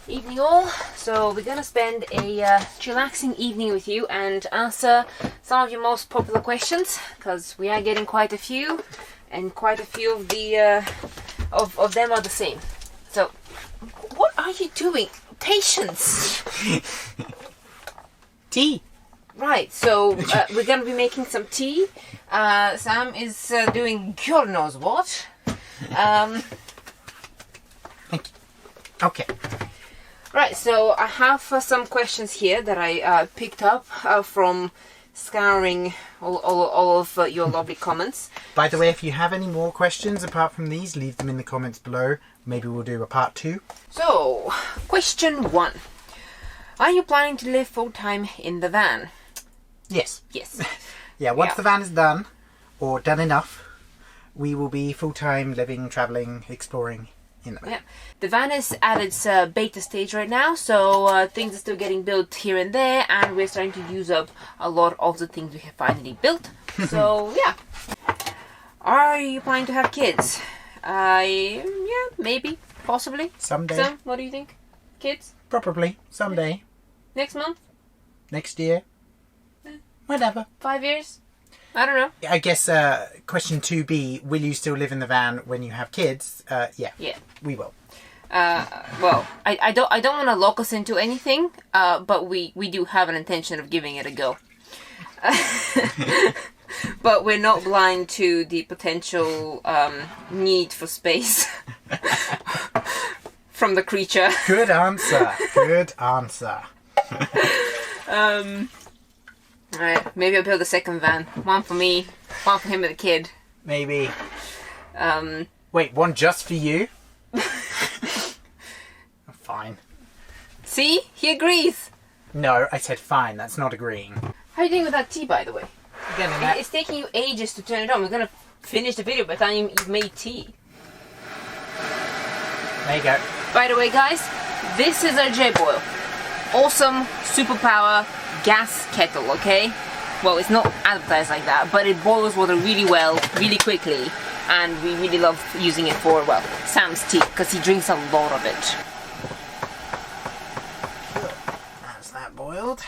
Evening all. So we're gonna spend a chillaxing evening with you and answer some of your most popular questions, because we are getting quite a few, and quite a few of the of them are the same. So, what are you doing? Patience. Tea. Right. So we're gonna be making some tea. Sam is doing God knows what. Okay. Right, so I have some questions here that I picked up from scouring all of your lovely comments. By the way, if you have any more questions apart from these, leave them in the comments below. Maybe we'll do a part 2. So, question 1. Are you planning to live full-time in the van? Yes. Yes. Yeah, once the van is done, or done enough, we will be full-time living, travelling, exploring in the van. Yeah. The van is at its beta stage right now, so things are still getting built here and there, and we're starting to use up a lot of the things we have finally built. So, yeah. Are you planning to have kids? Yeah, maybe, possibly. Someday. Sam, what do you think? Kids? Probably. Someday. Next month? Next year. Whatever. 5 years? I don't know. I guess question 2B, will you still live in the van when you have kids? Yeah. Yeah. We will. Well, I don't want to lock us into anything, but we do have an intention of giving it a go. But we're not blind to the potential need for space from the creature. Good answer. Good answer. Alright, maybe I'll build a second van. One for me, one for him and the kid. Maybe. Wait, one just for you? Fine. See? He agrees. No, I said fine. That's not agreeing. How are you doing with that tea, by the way? Again, that... It's taking you ages to turn it on. We're gonna finish the video by the time you've made tea. There you go. By the way, guys, this is our J-Boil. Awesome, superpower gas kettle, okay? Well, it's not advertised like that, but it boils water really well, really quickly, and we really love using it for, well, Sam's tea, because he drinks a lot of it. That's that boiled.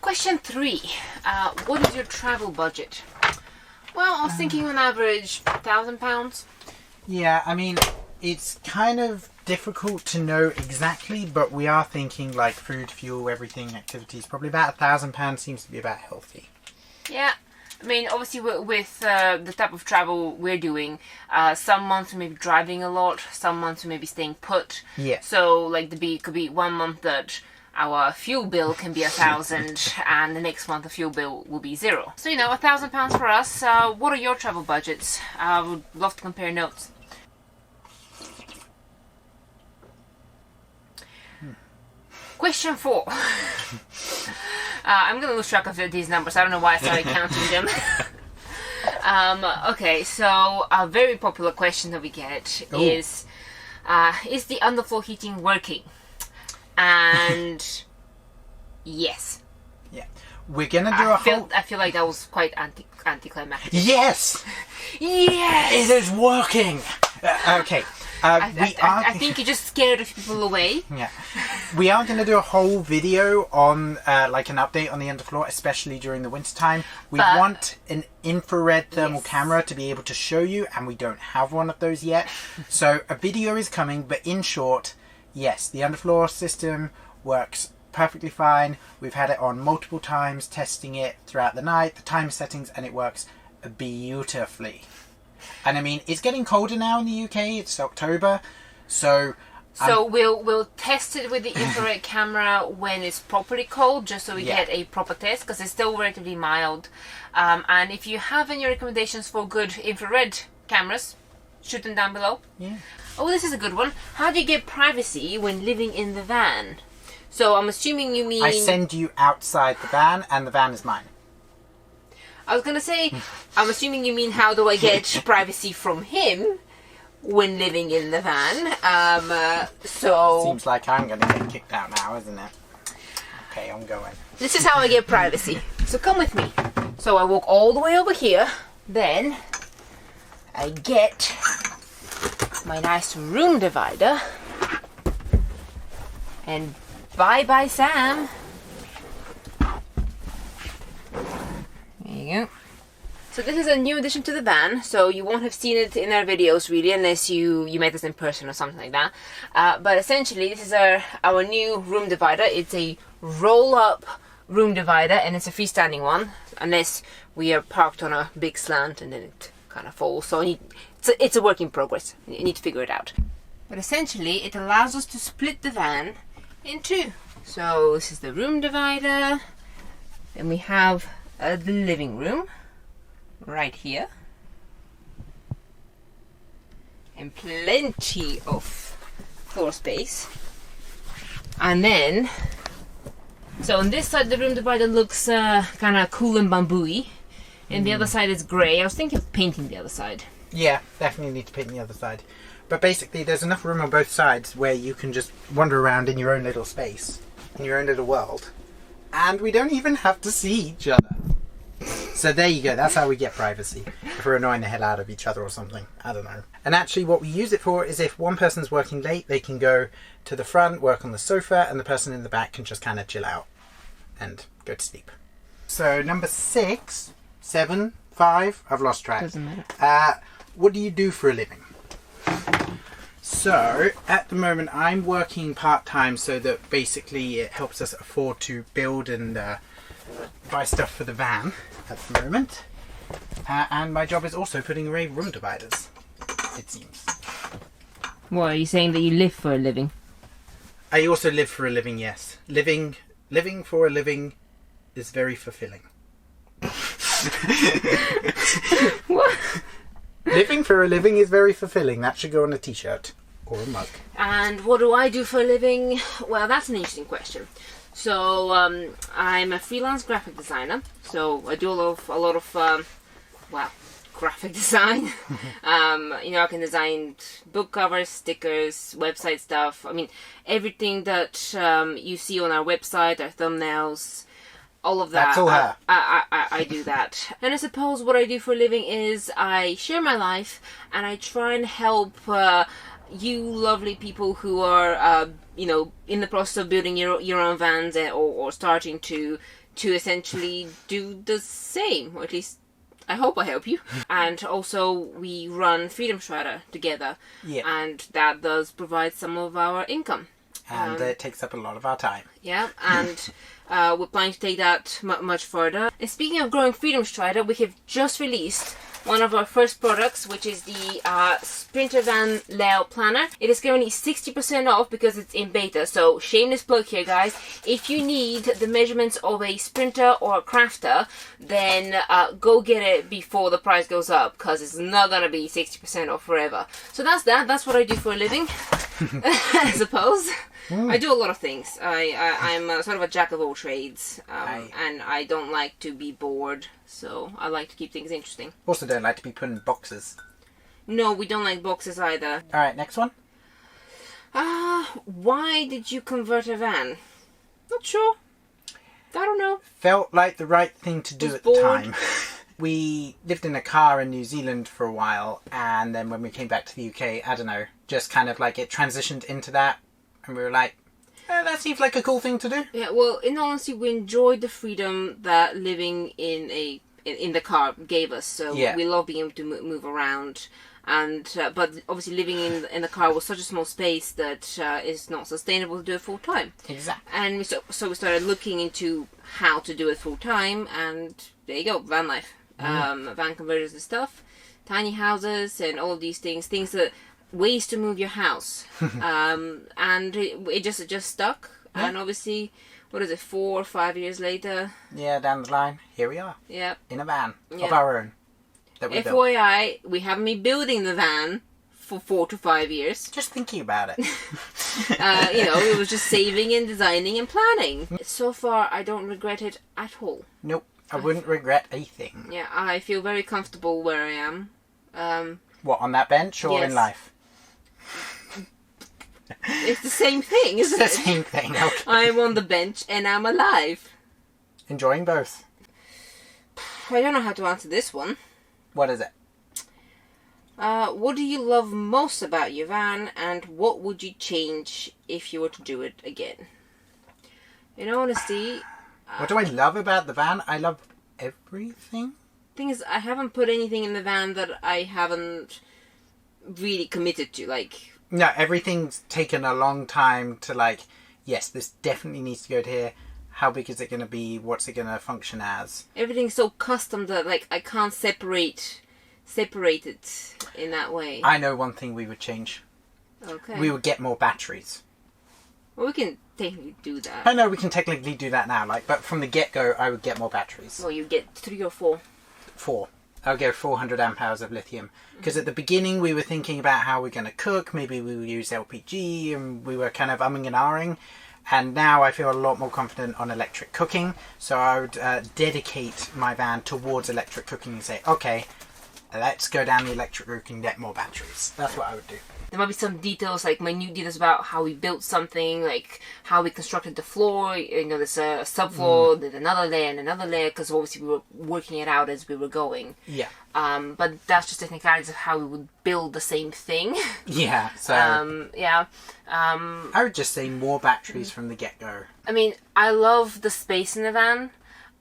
Question 3. What is your travel budget? Well, I was thinking on average £1,000. Yeah, I mean, it's kind of difficult to know exactly, but we are thinking like food, fuel, everything, activities. Probably about £1,000 seems to be about healthy. Yeah, I mean, obviously with the type of travel we're doing, some months we may be driving a lot, some months we may be staying put. Yeah. So like could be 1 month that our fuel bill can be 1,000, and the next month the fuel bill will be 0. So, you know, £1,000 for us. What are your travel budgets? I would love to compare notes. Question 4. I'm going to lose track of these numbers. I don't know why I started counting them. Okay, so a very popular question that we get is the underfloor heating working? And yes. Yeah. We're gonna do I feel like that was quite anticlimactic. Yes! Yes! It is working! Okay. I think you just scared a few people away. Yeah. We are going to do a whole video on like an update on the underfloor, especially during the winter time. We want an infrared thermal camera to be able to show you, and we don't have one of those yet. So a video is coming, but in short, yes, the underfloor system works perfectly fine. We've had it on multiple times, testing it throughout the night, the timer settings, and it works beautifully. And I mean, it's getting colder now in the UK. It's October, so we'll test it with the infrared camera when it's properly cold, just so we get a proper test, because it's still relatively mild. And if you have any recommendations for good infrared cameras, shoot them down below. Yeah. Oh, this is a good one. How do you get privacy when living in the van? So I'm assuming you mean... I send you outside the van, and the van is mine. I was going to say, I'm assuming you mean how do I get privacy from him? when living in the van. So seems like I'm going to get kicked out now, isn't it? Okay, I'm going. This is how I get privacy. So come with me. So I walk all the way over here. Then I get my nice room divider. And bye-bye, Sam. There you go. So this is a new addition to the van, so you won't have seen it in our videos really, unless you met us in person or something like that. But essentially, this is our new room divider. It's a roll-up room divider, and it's a freestanding one, unless we are parked on a big slant and then it kind of falls. So it's a work in progress. You need to figure it out. But essentially, it allows us to split the van in two. So this is the room divider, and we have the living room right here, and plenty of floor space. And then, so on this side the room divider looks kind of cool and bamboo-y, and the other side is grey. I was thinking of painting the other side. Yeah, definitely need to paint the other side. But basically there's enough room on both sides where you can just wander around in your own little space, in your own little world, and we don't even have to see each other. So there you go, that's how we get privacy. If we're annoying the hell out of each other or something, I don't know. And actually what we use it for is if one person's working late, they can go to the front, work on the sofa, and the person in the back can just kind of chill out and go to sleep. So number 6, 7, 5, I've lost track. Doesn't matter. What do you do for a living? So at the moment I'm working part-time so that basically it helps us afford to build and buy stuff for the van at the moment, and my job is also putting away room dividers, it seems. What, are you saying that you live for a living? I also live for a living, yes. Living for a living is very fulfilling. What? Living for a living is very fulfilling. That should go on a t-shirt or a mug. And what do I do for a living? Well, that's an interesting question. So I'm a freelance graphic designer. So I do a lot of graphic design. I can design book covers, stickers, website stuff. I mean, everything that you see on our website, our thumbnails, all of that. That's all her. I do that. And I suppose what I do for a living is I share my life and I try and help you lovely people who are in the process of building your own vans or starting to essentially do the same, or at least I hope I help you. And also we run freedom-strider together, and that does provide some of our income. And it takes up a lot of our time. Yeah, and we're planning to take that much further. And speaking of growing freedom-strider, we have just released one of our first products, which is the Sprinter Van Layout Planner. It is currently 60% off because it's in beta, so shameless plug here, guys. If you need the measurements of a Sprinter or a Crafter, then go get it before the price goes up, because it's not going to be 60% off forever. So that's that. That's what I do for a living, I suppose. I do a lot of things. I'm sort of a jack of all trades, and I don't like to be bored, so I like to keep things interesting. Also don't like to be put in boxes. No, we don't like boxes either. Alright, next one. Why did you convert a van? Not sure. I don't know. Felt like the right thing to do at the time. We lived in a car in New Zealand for a while, and then when we came back to the UK, I don't know, just kind of like it transitioned into that. And we were like, that seems like a cool thing to do. Yeah, well, in all honesty, we enjoyed the freedom that living in the car gave us. So we love being able to move around. And but obviously living in the car was such a small space that it's not sustainable to do it full time. Exactly. And we started looking into how to do it full time, and there you go, Vanlife. Van converters and stuff, tiny houses and all these things that... ways to move your house, and it just stuck. And obviously, what is it, 4 or 5 years later? Yeah, down the line, here we are. Yeah, in a van of our own. That we FYI, we haven't been building the van for 4 to 5 years. Just thinking about it. It was just saving and designing and planning. So far, I don't regret it at all. Nope, I wouldn't regret a thing. Yeah, I feel very comfortable where I am. What, on that bench or in Yes. life? It's the same thing, isn't It's the it? same thing. Okay. I'm on the bench and I'm alive. Enjoying both. I don't know how to answer this one. What is it? What do you love most about your van, and what would you change if you were to do it again? In honesty, What do I love about the van? I love everything. thing is, I haven't put anything in the van that I haven't really committed to. Like, No, everything's taken a long time to like, yes, this definitely needs to go to here. How big is it going to be? What's it going to function as? everything's so custom that like I can't separate it in that way. I know one thing we would change. Okay. We would get more batteries. Well, we can technically do that. I know we can technically do that now, like, but from the get-go, I would get more batteries. Well, you get 3 or 4. 4. I'll go 400 amp hours of lithium. Because at the beginning, we were thinking about how we're going to cook. Maybe we would use LPG, and we were kind of umming and ahhing. And now I feel a lot more confident on electric cooking. So I would dedicate my van towards electric cooking and say, okay, let's go down the electric route and get more batteries. That's what I would do. There might be some details, like minute details about how we built something, like how we constructed the floor. You know, there's a subfloor, there's another layer and another layer, because obviously we were working it out as we were going. Yeah. But that's just technicalities of how we would build the same thing. Yeah, so Yeah. I would just say more batteries from the get-go. I mean, I love the space in the van.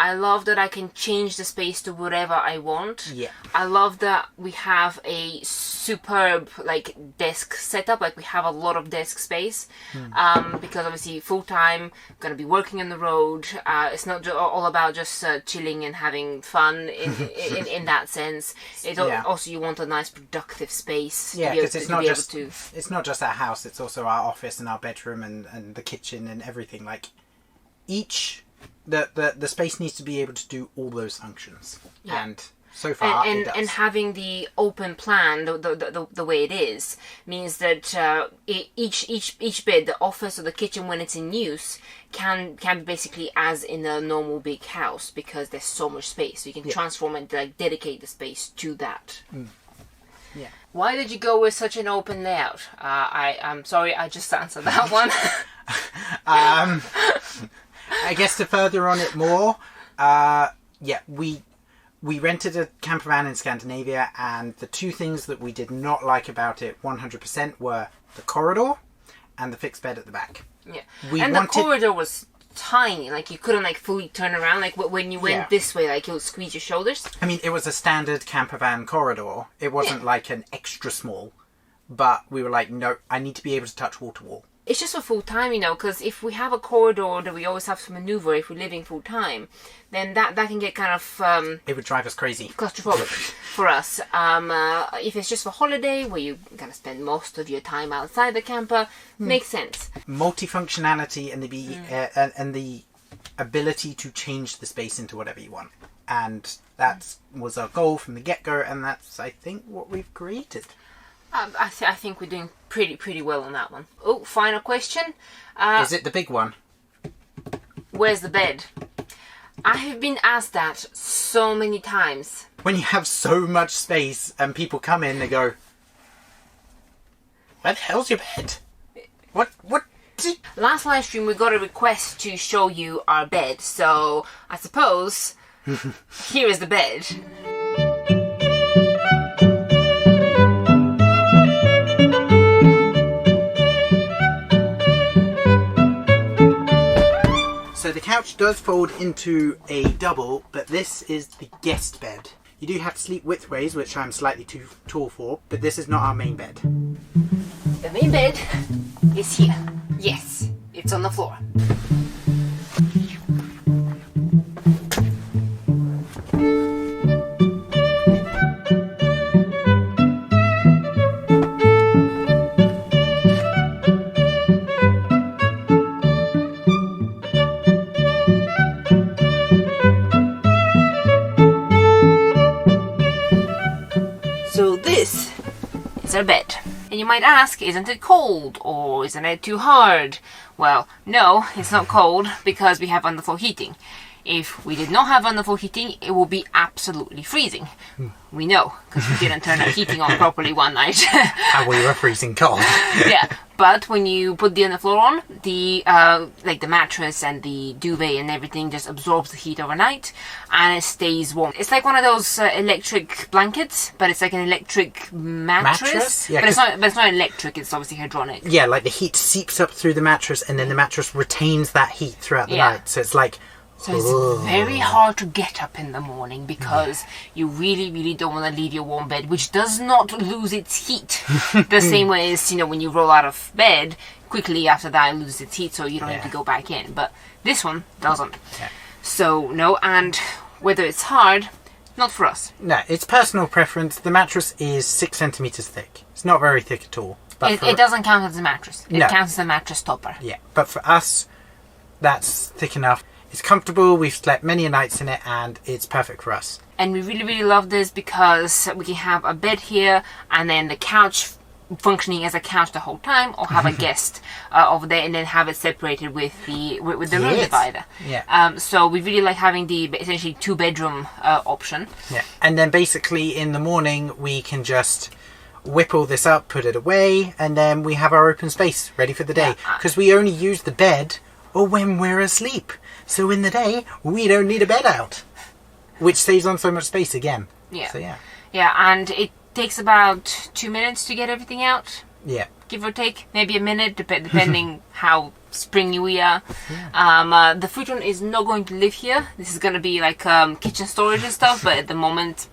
I love that I can change the space to whatever I want. Yeah. I love that we have a superb like desk setup. Like we have a lot of desk space, because obviously full time gonna be working on the road. It's not all about just chilling and having fun in that sense. It also you want a nice productive space. Yeah, because it's not just to... it's not just our house. It's also our office and our bedroom and the kitchen and everything. Like each. The space needs to be able to do all those functions, and so far it does. And having the open plan, the way it is, means that each bed, the office or the kitchen, when it's in use, can be basically as in a normal big house, because there's so much space. So you can transform and like dedicate the space to that. Yeah. Why did you go with such an open layout? I'm sorry, I just answered that one. I guess to further on it more, we rented a camper van in Scandinavia, and the two things that we did not like about it 100% were the corridor and the fixed bed at the back. Yeah, The corridor was tiny. Like you couldn't like fully turn around. Like when you went this way, like you'll squeeze your shoulders. I mean, it was a standard camper van corridor. It wasn't like an extra small, but we were like, no, I need to be able to touch wall to wall. It's just for full time, you know, because if we have a corridor that we always have to maneuver if we're living full time, then that can get kind of it would drive us crazy, claustrophobic for us. If it's just for holiday, where you're gonna spend most of your time outside the camper, makes sense. Multifunctionality and the ability to change the space into whatever you want, and that was our goal from the get-go, and that's, I think, what we've created. I think we're doing pretty well on that one. Oh, final question. Is it the big one? Where's the bed? I have been asked that so many times. When you have so much space and people come in, they go, where the hell's your bed? What? Last live stream we got a request to show you our bed, so I suppose here is the bed. So the couch does fold into a double, but this is the guest bed. You do have to sleep widthways, which I'm slightly too tall for, but this is not our main bed. The main bed is here. Yes, it's on the floor. So this is our bed. And you might ask, isn't it cold or isn't it too hard? Well, no, it's not cold because we have underfloor heating. If we did not have wonderful heating, it would be absolutely freezing. We know, because we didn't turn our heating on properly one night. And we were freezing cold. Yeah, but when you put the underfloor on, the like the mattress and the duvet and everything just absorbs the heat overnight, and it stays warm. It's like one of those electric blankets, but it's like an electric mattress. Yeah, but it's not electric. It's obviously hydronic. Yeah, like the heat seeps up through the mattress, and then the mattress retains that heat throughout the night. So it's like. So it's very hard to get up in the morning because you really, really don't want to leave your warm bed, which does not lose its heat. The same way as, you know, when you roll out of bed, quickly after that it loses its heat, so you don't need to go back in. But this one doesn't. Yeah. So, no, and whether it's hard, not for us. No, it's personal preference. The mattress is 6 centimeters thick. It's not very thick at all. But it doesn't count as a mattress. It counts as a mattress topper. Yeah, but for us, that's thick enough. It's comfortable, we've slept many nights in it, and it's perfect for us. And we really, really love this because we can have a bed here and then the couch functioning as a couch the whole time, or have a guest over there and then have it separated with the room divider. Yeah. So we really like having the essentially 2-bedroom option. Yeah. And then basically in the morning we can just whip all this up, put it away, and then we have our open space ready for the day. Because we only use the bed when we're asleep. So in the day, we don't need a bed out, which saves on so much space again. Yeah. So yeah. Yeah, and it takes about 2 minutes to get everything out. Yeah. Give or take, maybe a minute, depending how springy we are. Yeah. The futon is not going to live here. This is going to be like kitchen storage and stuff, but at the moment,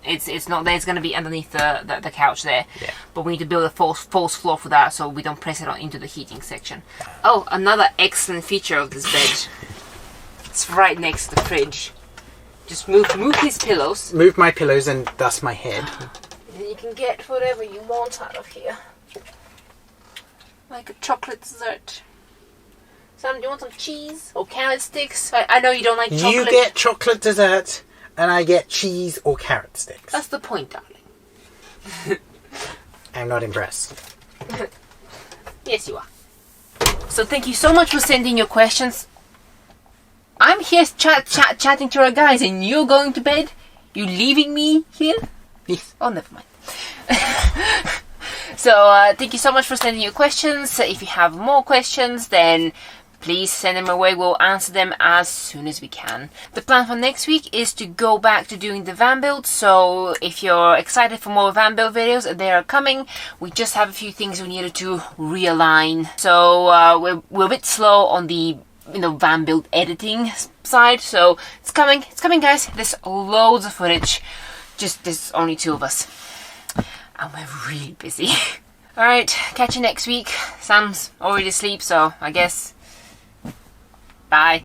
it's not there. It's going to be underneath the couch there. Yeah. But we need to build a false floor for that, so we don't press it on into the heating section. Oh, another excellent feature of this bed. It's right next to the fridge. Just move his pillows. Move my pillows and thus my head. And you can get whatever you want out of here. Like a chocolate dessert. Sam, do you want some cheese or carrot sticks? I know you don't like chocolate. You get chocolate dessert and I get cheese or carrot sticks. That's the point, darling. I'm not impressed. Yes, you are. So thank you so much for sending your questions. I'm here chatting to our guys and you're going to bed? You leaving me here? Yes. Oh, never mind. So thank you so much for sending your questions. If you have more questions, then please send them away. We'll answer them as soon as we can. The plan for next week is to go back to doing the van build. So if you're excited for more van build videos, they are coming. We just have a few things we needed to realign. So we're a bit slow on the van build editing side, so it's coming guys. There's loads of footage, just there's only 2 of us and we're really busy. Alright, catch you next week. Sam's already asleep, so I guess bye.